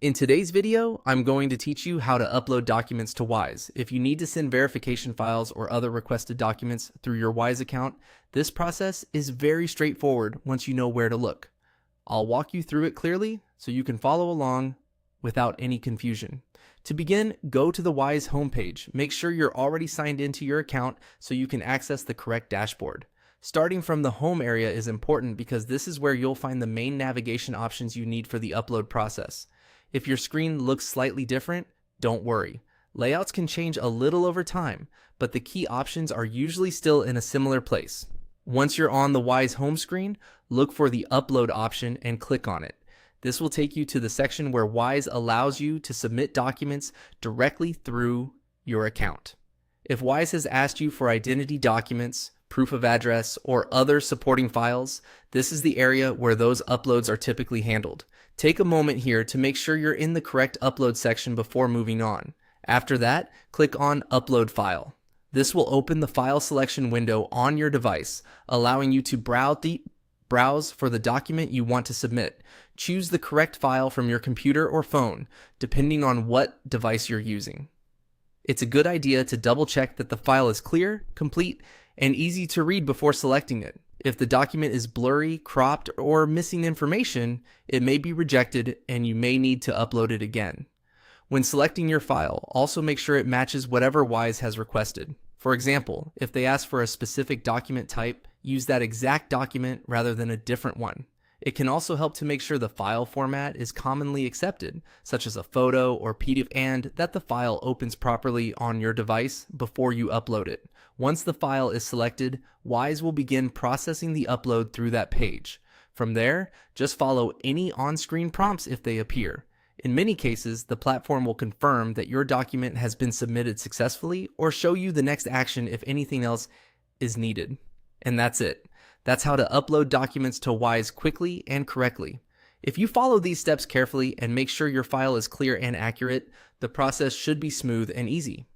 In today's video, I'm going to teach you how to upload documents to Wise. If you need to send verification files or other requested documents through your Wise account, this process is very straightforward once you know where to look. I'll walk you through it clearly so you can follow along without any confusion. To begin, go to the Wise homepage. Make sure you're already signed into your account so you can access the correct dashboard. Starting from the home area is important because this is where you'll find the main navigation options you need for the upload process. If your screen looks slightly different, don't worry. Layouts can change a little over time, but the key options are usually still in a similar place. Once you're on the Wise home screen, look for the Upload option and click on it. This will take you to the section where Wise allows you to submit documents directly through your account. If Wise has asked you for identity documents, proof of address, or other supporting files, this is the area where those uploads are typically handled. Take a moment here to make sure you're in the correct upload section before moving on. After that, click on Upload File. This will open the file selection window on your device, allowing you to browse for the document you want to submit. Choose the correct file from your computer or phone, depending on what device you're using. It's a good idea to double check that the file is clear, complete, and easy to read before selecting it. If the document is blurry, cropped, or missing information, it may be rejected and you may need to upload it again. When selecting your file, also make sure it matches whatever Wise has requested. For example, if they ask for a specific document type, use that exact document rather than a different one. It can also help to make sure the file format is commonly accepted, such as a photo or PDF, and that the file opens properly on your device before you upload it. Once the file is selected, Wise will begin processing the upload through that page. From there, just follow any on-screen prompts if they appear. In many cases, the platform will confirm that your document has been submitted successfully or show you the next action if anything else is needed. And that's it. That's how to upload documents to Wise quickly and correctly. If you follow these steps carefully and make sure your file is clear and accurate, the process should be smooth and easy.